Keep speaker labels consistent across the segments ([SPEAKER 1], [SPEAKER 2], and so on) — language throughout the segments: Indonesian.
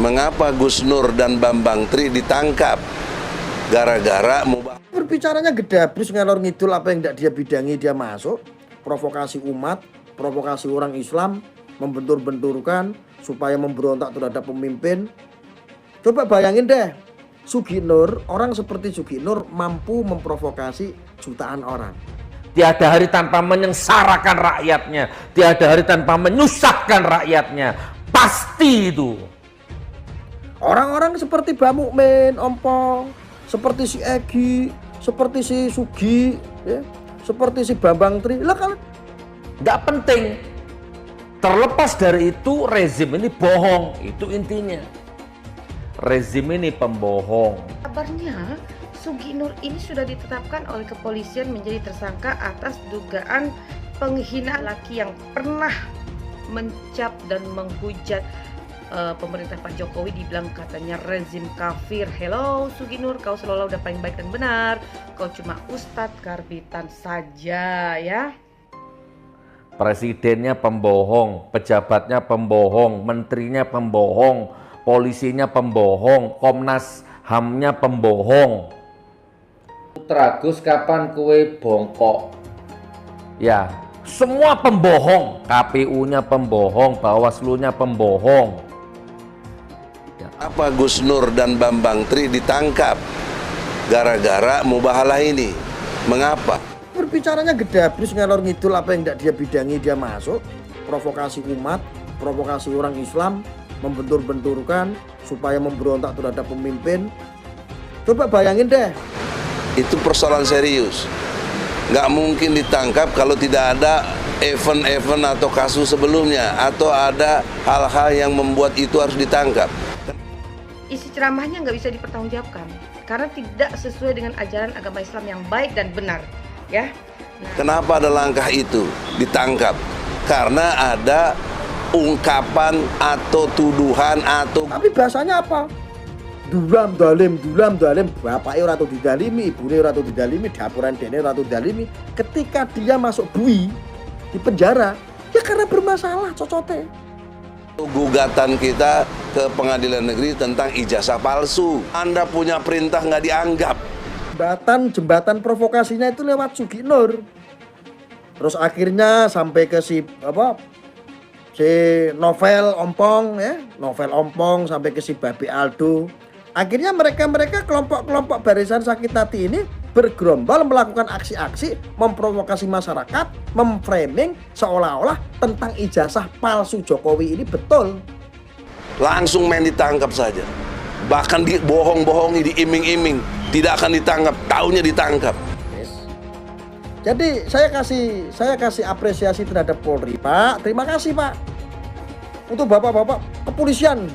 [SPEAKER 1] mengapa Gus Nur dan Bambang Tri ditangkap gara-gara
[SPEAKER 2] berbicaranya gedablus ngalor ngidul, apa yang tidak dia bidangi dia masuk, provokasi umat, provokasi orang Islam, membentur-benturkan supaya memberontak terhadap pemimpin. Coba bayangin deh, Sugi Nur, orang seperti Sugi Nur mampu memprovokasi jutaan orang.
[SPEAKER 3] Tiada hari tanpa menyengsarakan rakyatnya, tiada hari tanpa menyusahkan rakyatnya, pasti itu.
[SPEAKER 2] Orang-orang seperti Mbak Mukmin, Ompong, seperti si Egi, seperti si Sugi, ya, seperti si Bambang Tri, lah kan
[SPEAKER 3] nggak penting. Terlepas dari itu, rezim ini bohong, itu intinya. Rezim ini pembohong.
[SPEAKER 4] Kabarnya Sugi Nur ini sudah ditetapkan oleh kepolisian menjadi tersangka atas dugaan penghinaan laki yang pernah mencap dan menghujat pemerintah Pak Jokowi, dibilang katanya rezim kafir. Hello Sugi Nur, kau selalu udah paling baik dan benar, kau cuma Ustadz Karbitan saja ya.
[SPEAKER 3] Presidennya pembohong, pejabatnya pembohong, menterinya pembohong, polisinya pembohong, Komnas HAM-nya pembohong. Tragus kapan kue bongkok? Ya, semua pembohong. KPU-nya pembohong, Bawaslu-nya pembohong.
[SPEAKER 1] apa Gus Nur dan Bambang Tri ditangkap gara-gara mubahalah ini? Mengapa?
[SPEAKER 2] berbicaranya gedablus ngalor ngidul, apa yang tidak dia bidangi dia masuk, provokasi umat, provokasi orang Islam, membentur-benturkan supaya memberontak terhadap pemimpin. Coba bayangin deh,
[SPEAKER 1] Itu persoalan serius. Nggak mungkin ditangkap kalau tidak ada event-event atau kasus sebelumnya, atau ada hal-hal yang membuat itu harus ditangkap.
[SPEAKER 4] Isi ceramahnya nggak bisa dipertanggungjawabkan karena tidak sesuai dengan ajaran agama Islam yang baik dan benar, ya.
[SPEAKER 1] Kenapa ada langkah itu ditangkap? Karena ada ungkapan atau tuduhan atau
[SPEAKER 2] tapi bahasanya apa? Dulam dalim, bapaknya ora tau didalimi, ibune ora tau didalimi, dapuran dene ora tau didalimi. Ketika dia masuk bui di penjara, ya karena bermasalah cocote.
[SPEAKER 1] gugatan kita ke pengadilan negeri tentang ijazah palsu. Anda punya perintah nggak dianggap.
[SPEAKER 2] Jembatan provokasinya itu lewat Sugi Nur. Terus akhirnya sampai ke si Novel Ompong ya, Novel Ompong sampai ke si Babi Aldo. Akhirnya mereka kelompok-kelompok barisan sakit hati ini bergerombol melakukan aksi-aksi memprovokasi masyarakat, memframing seolah-olah tentang ijazah palsu Jokowi ini betul.
[SPEAKER 1] Langsung main ditangkap saja. Bahkan dibohong-bohongi, diiming-iming, tidak akan ditangkap, taunya ditangkap.
[SPEAKER 2] Jadi saya kasih apresiasi terhadap Polri, Pak. Terima kasih, Pak. Untuk bapak-bapak kepolisian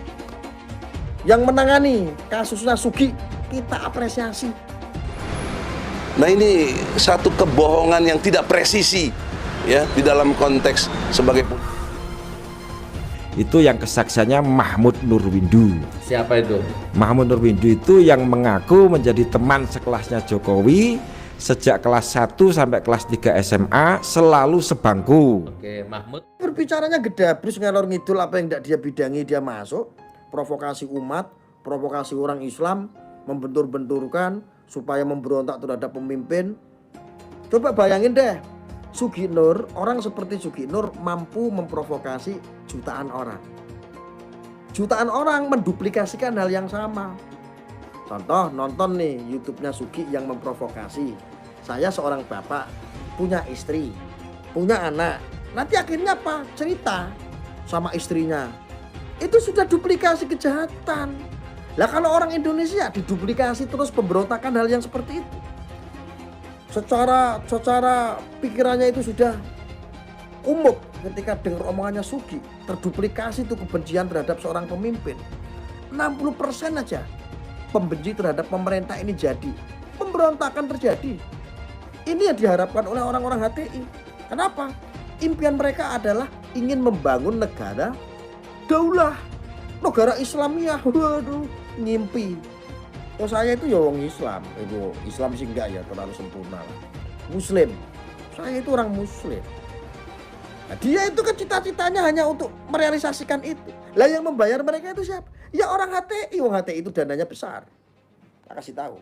[SPEAKER 2] yang menangani kasusnya Sugi, kita apresiasi.
[SPEAKER 1] Nah, ini satu kebohongan yang tidak presisi ya di dalam konteks sebagai
[SPEAKER 5] itu yang kesaksiannya Mahmud Nurwindu.
[SPEAKER 3] Siapa itu?
[SPEAKER 5] Mahmud Nurwindu itu yang mengaku menjadi teman sekelasnya Jokowi sejak kelas 1 sampai kelas 3 SMA, selalu sebangku.
[SPEAKER 3] Oke, Mahmud.
[SPEAKER 2] Berbicaranya gedablus ngalor ngidul, apa yang tidak dia bidangi dia masuk, provokasi umat, provokasi orang Islam, membentur-benturkan supaya memberontak terhadap pemimpin. Coba bayangin deh, Sugi Nur, orang seperti Sugi Nur mampu memprovokasi jutaan orang. Jutaan orang menduplikasikan hal yang sama. Contoh, nonton nih YouTube-nya Sugi yang memprovokasi. Saya seorang bapak, punya istri, punya anak. Nanti akhirnya apa? Cerita sama istrinya. Itu sudah duplikasi kejahatan. Lah kalau orang Indonesia diduplikasi terus pemberontakan hal yang seperti itu. Secara pikirannya itu sudah umum ketika dengar omongannya Sugi, terduplikasi itu kebencian terhadap seorang pemimpin. 60% aja pembenci terhadap pemerintah ini jadi. Pemberontakan terjadi. Ini yang diharapkan oleh orang-orang HTI. Kenapa? Impian mereka adalah ingin membangun negara daulah, negara Islamiyah. Waduh, ngimpi. Oh, saya itu ya orang Islam. Islam sih enggak ya, terlalu sempurna lah. Muslim. Saya itu orang Muslim. Nah, dia itu kan cita-citanya hanya untuk merealisasikan itu. Lah yang membayar mereka itu siapa? Ya orang HTI, wong HTI itu dananya besar. Tak kasih tahu.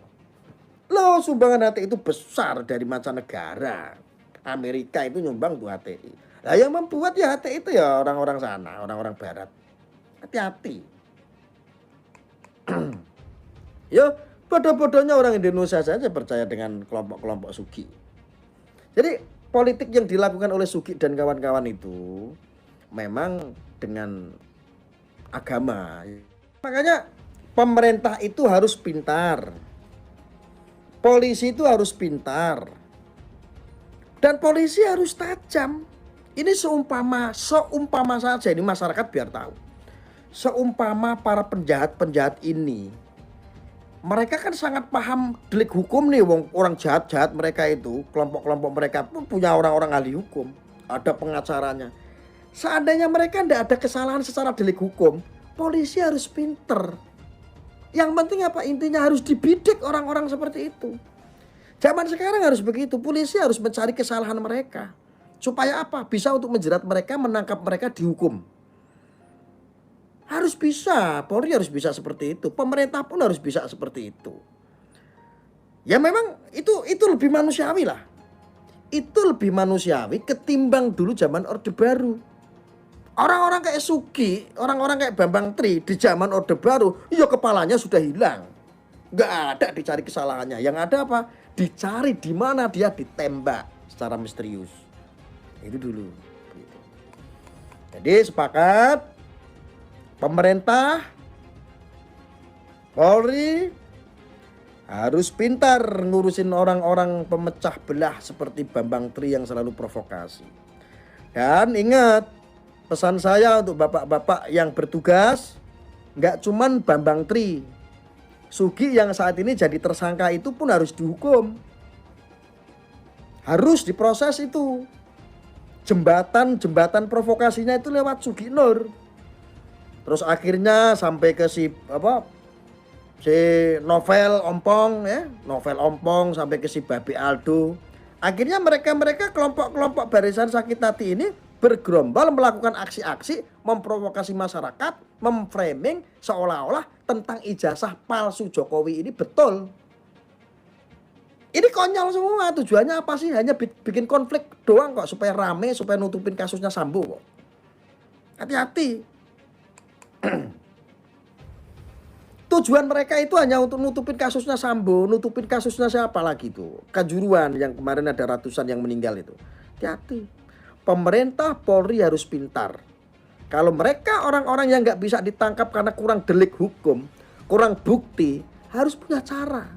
[SPEAKER 2] Loh, sumbangan HTI itu besar dari mancanegara. Amerika itu nyumbang tuh HTI. Nah, yang membuat ya HTI itu ya orang-orang sana, orang-orang barat. Hati-hati. Ya, bodoh-bodohnya orang Indonesia saja percaya dengan kelompok-kelompok Sugi. Jadi, politik yang dilakukan oleh Sugi dan kawan-kawan itu memang dengan agama. Makanya pemerintah itu harus pintar. Polisi itu harus pintar. Dan polisi harus tajam. Ini seumpama saja ini masyarakat biar tahu. Seumpama para penjahat-penjahat ini, mereka kan sangat paham delik hukum nih, orang jahat-jahat mereka itu, kelompok-kelompok mereka pun punya orang-orang ahli hukum, ada pengacaranya. Seandainya mereka tidak ada kesalahan secara delik hukum, polisi harus pinter. Yang penting apa? Intinya harus dibidik orang-orang seperti itu. Zaman sekarang harus begitu, polisi harus mencari kesalahan mereka. Supaya apa? Bisa untuk menjerat mereka, menangkap mereka, dihukum. Harus bisa, Polri harus bisa seperti itu. Pemerintah pun harus bisa seperti itu. Ya memang itu lebih manusiawi lah. Itu lebih manusiawi ketimbang dulu zaman Orde Baru. Orang-orang kayak Sugi, orang-orang kayak Bambang Tri di zaman Orde Baru, ya kepalanya sudah hilang. Nggak ada dicari kesalahannya. Yang ada apa? Dicari di mana dia ditembak secara misterius. Itu dulu. Jadi sepakat, pemerintah, Polri harus pintar ngurusin orang-orang pemecah belah seperti Bambang Tri yang selalu provokasi. Dan ingat, pesan saya untuk bapak-bapak yang bertugas, nggak cuman Bambang Tri, Sugi yang saat ini jadi tersangka itu pun harus dihukum. Harus diproses itu. Jembatan provokasinya itu lewat Sugi Nur. Terus akhirnya sampai ke si Novel Ompong ya, Novel Ompong sampai ke si Babi Aldo. Akhirnya mereka kelompok-kelompok barisan sakit hati ini bergerombol melakukan aksi-aksi memprovokasi masyarakat, memframing seolah-olah tentang ijazah palsu Jokowi ini betul. Ini konyol semua, tujuannya apa sih? Hanya bikin konflik doang kok, supaya rame, supaya nutupin kasusnya Sambo kok. Hati-hati. Tujuan mereka itu hanya untuk nutupin kasusnya Sambo, nutupin kasusnya siapa lagi tuh? Kanjuruhan yang kemarin ada ratusan yang meninggal itu. Hati-hati. Pemerintah Polri harus pintar. Kalau mereka orang-orang yang nggak bisa ditangkap karena kurang delik hukum, kurang bukti, harus punya cara.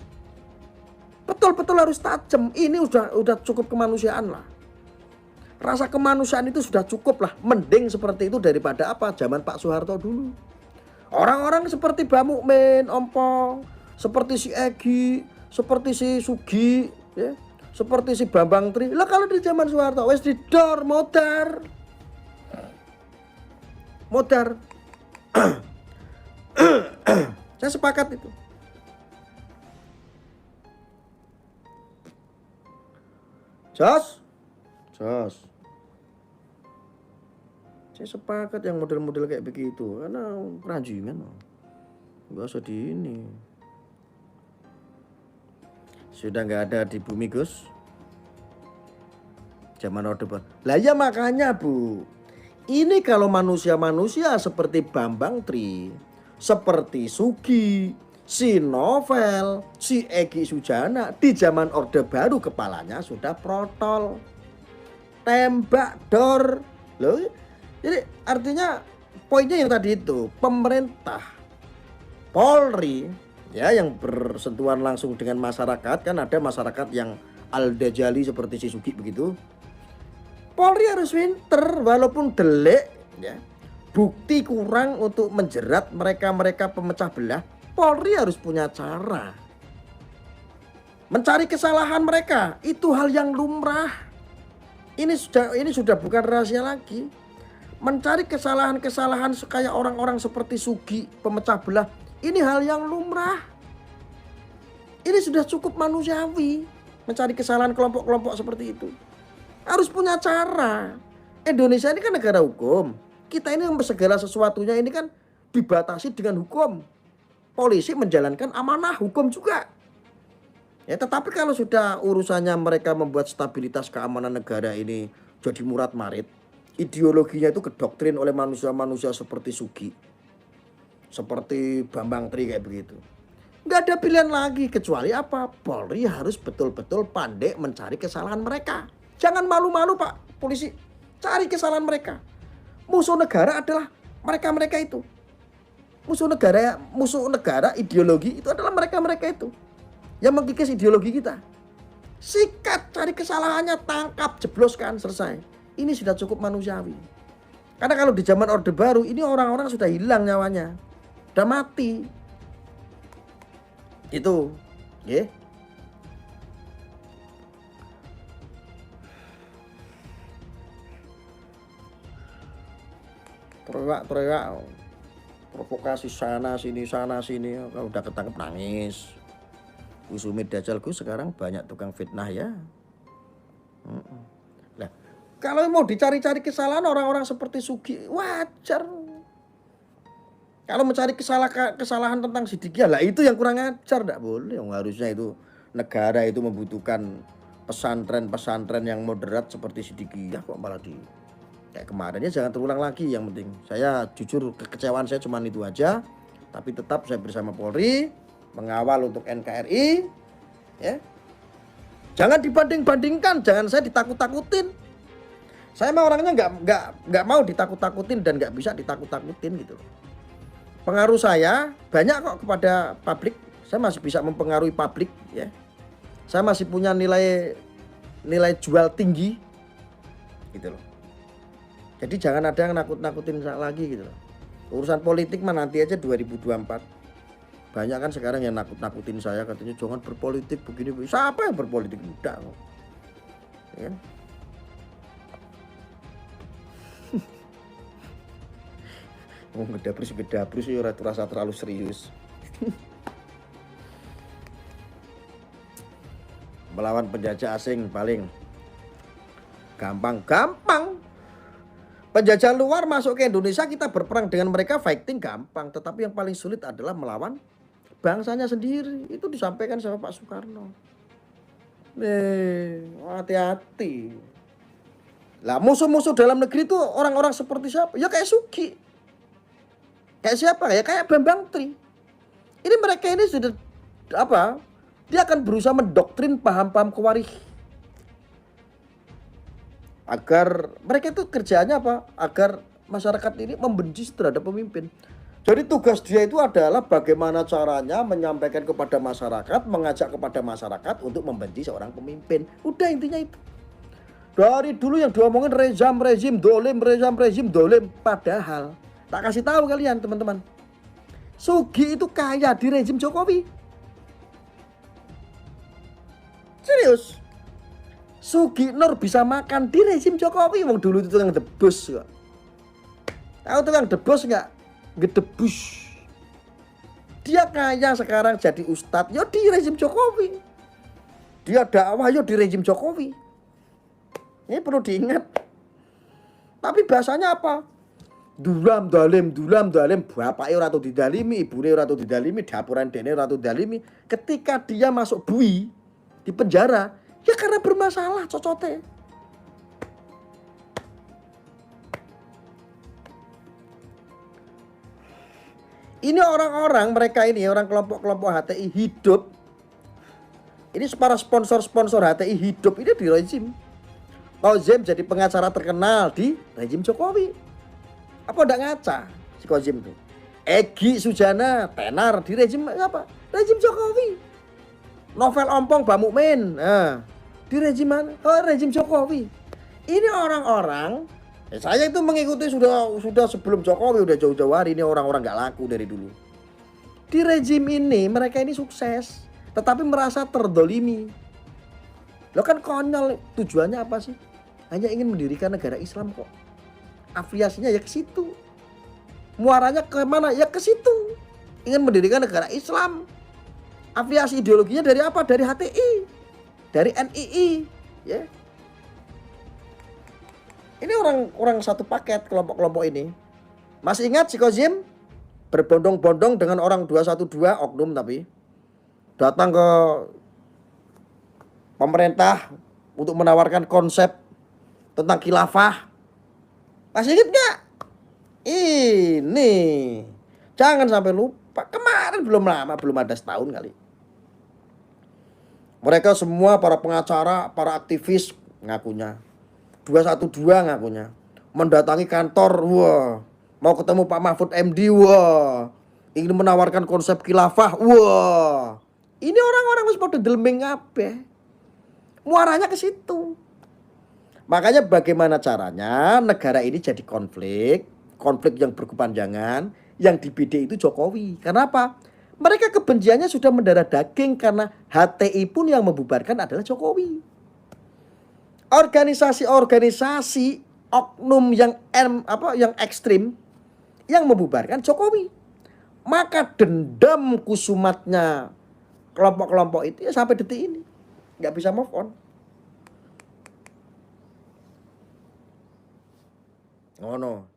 [SPEAKER 2] Betul-betul harus tajam. Ini udah cukup kemanusiaan lah. Rasa kemanusiaan itu sudah cukup lah. Mending seperti itu daripada apa? Zaman Pak Soeharto dulu. Orang-orang seperti Mbak Mukmin, Ompong, seperti si Egy, seperti si Sugi, ya, seperti si Bambang Tri. Lah kalau di zaman Soeharto wes didor, modar. Saya sepakat itu. Jos. Saya sepakat yang model-model kayak begitu, karena peranjingan. Gak usah di ini. Sudah nggak ada di bumi, Gus. Zaman Orde Baru. Lah ya makanya, Bu. Ini kalau manusia-manusia seperti Bambang Tri, seperti Sugi, si Novel, si Egy Sujana di zaman Orde Baru kepalanya sudah protol. Tembak dor. Loh, jadi artinya poinnya yang tadi itu, pemerintah, Polri ya yang bersentuhan langsung dengan masyarakat, kan ada masyarakat yang al-dajali seperti si Sugi begitu. Polri harus pinter walaupun delik ya. Bukti kurang untuk menjerat mereka-mereka pemecah belah. Polri harus punya cara. Mencari kesalahan mereka itu hal yang lumrah. Ini sudah bukan rahasia lagi. Mencari kesalahan-kesalahan kayak orang-orang seperti Sugi, pemecah belah, ini hal yang lumrah. Ini sudah cukup manusiawi mencari kesalahan kelompok-kelompok seperti itu. Harus punya cara. Indonesia ini kan negara hukum. Kita ini segala sesuatunya ini kan dibatasi dengan hukum. Polisi menjalankan amanah hukum juga. Ya, tetapi kalau sudah urusannya mereka membuat stabilitas keamanan negara ini jadi murat-marit, ideologinya itu kedoktrin oleh manusia-manusia seperti Sugi, seperti Bambang Tri kayak begitu. Nggak ada pilihan lagi kecuali apa? Polri harus betul-betul pandai mencari kesalahan mereka. Jangan malu-malu Pak polisi, cari kesalahan mereka. Musuh negara adalah mereka-mereka itu. Musuh negara ideologi itu adalah mereka-mereka itu yang mengkikis ideologi kita. Sikat, cari kesalahannya, tangkap, jebloskan, selesai. Ini sudah cukup manusiawi. Karena kalau di zaman Orde Baru ini orang-orang sudah hilang nyawanya, udah mati. Itu, ya. Teriak, provokasi sana sini, kalau udah ketangkep nangis. Usumid Dajjal Gus sekarang banyak tukang fitnah ya. Nah, kalau mau dicari-cari kesalahan orang-orang seperti Sugi, wajar. Kalau mencari kesalahan tentang Siddiqiyah, lah itu yang kurang ajar, enggak boleh. Yang harusnya itu negara itu membutuhkan pesantren-pesantren yang moderat seperti Siddiqiyah kok malah di kayak kemarin. Ya jangan terulang lagi, yang penting. Saya jujur kekecewaan saya cuma itu aja, tapi tetap saya bersama Polri mengawal untuk NKRI, ya. Jangan dibanding-bandingkan, jangan saya ditakut-takutin. Saya mah orangnya nggak mau ditakut-takutin dan nggak bisa ditakut-takutin gitu. Pengaruh saya banyak kok kepada publik. Saya masih bisa mempengaruhi publik, ya. Saya masih punya nilai jual tinggi, gitu loh. Jadi jangan ada yang nakut-nakutin lagi gitu loh. Urusan politik mah nanti aja 2024. Banyak kan sekarang yang nakut-nakutin saya, katanya jangan berpolitik begini. Siapa yang berpolitik? Udah kok. Ya kan? Oh, ngedabrus ya rasa terlalu serius. Melawan penjajah asing paling gampang. Penjajah luar masuk ke Indonesia, kita berperang dengan mereka, fighting gampang. Tetapi yang paling sulit adalah melawan bangsanya sendiri. Itu disampaikan sama Pak Soekarno. Hati-hati. Lah musuh-musuh dalam negeri itu orang-orang seperti siapa? Ya kayak Sugi. Kayak siapa? Ya kayak Bambang Tri. Ini mereka ini sudah apa? Dia akan berusaha mendoktrin paham-paham Khawarij. Agar mereka itu kerjaannya apa? Agar masyarakat ini membenci terhadap pemimpin. Jadi tugas dia itu adalah bagaimana caranya menyampaikan kepada masyarakat, mengajak kepada masyarakat untuk membenci seorang pemimpin. Udah intinya itu. Dari dulu yang diomongin rezim dolim. Padahal tak kasih tahu kalian teman-teman, Sugi itu kaya di rezim Jokowi. Serius. Sugi Nur bisa makan di rezim Jokowi. Wong dulu itu tukang debus kok. Tahu tukang debus nggak? Gedebus. Dia kaya sekarang jadi ustadz. Yo di rezim Jokowi. Dia dakwah yo di rezim Jokowi. Ini perlu diingat. Tapi bahasanya apa? Dulam dalim. Bapaknya ora tau didalimi, ibune ora tau didalimi, dapuran dene ora tau didalimi. Ketika dia masuk bui di penjara, ya karena bermasalah cocote. Ini orang-orang mereka ini, orang kelompok-kelompok HTI hidup. Ini para sponsor-sponsor HTI hidup ini di rezim. Kozim jadi pengacara terkenal di rezim Jokowi. Apa enggak ngaca si Kozim itu? Egy Sujana tenar di rezim apa? Rezim Jokowi. Novel Ompong Bamukmin, di rezim mana? Oh, rezim Jokowi. Ini orang-orang, saya itu mengikuti sudah sebelum Jokowi, udah jauh-jauh hari. Ini orang-orang nggak laku dari dulu. Di rezim ini mereka ini sukses, tetapi merasa terdolimi. Lo kan konyol, tujuannya apa sih? Hanya ingin mendirikan negara Islam kok. Afiliasinya ya ke situ. Muaranya ke mana? Ya ke situ. Ingin mendirikan negara Islam. Afiliasi ideologinya dari apa? Dari HTI, dari NII, ya. Ini orang satu paket kelompok-kelompok ini. Masih ingat si Kozim? berbondong-bondong dengan orang 212 oknum tapi datang ke pemerintah untuk menawarkan konsep tentang khilafah. Masih ingat nggak? Ini jangan sampai lupa, kemarin belum lama, belum ada setahun kali. Mereka semua para pengacara, para aktivis ngakunya 212 ngakunya mendatangi kantor, wah, mau ketemu Pak Mahfud MD, wah, ingin menawarkan konsep khilafah, wah. Ini orang-orang wis padha delming kabeh. Muaranya ke situ. Makanya bagaimana caranya negara ini jadi konflik yang berkepanjangan, yang dibidik itu Jokowi. Kenapa? Mereka kebenciannya sudah mendarah daging karena HTI pun yang membubarkan adalah Jokowi. Organisasi oknum yang ekstrim yang membubarkan Jokowi. Maka dendam kusumatnya kelompok-kelompok itu ya sampai detik ini nggak bisa move on. Oh no.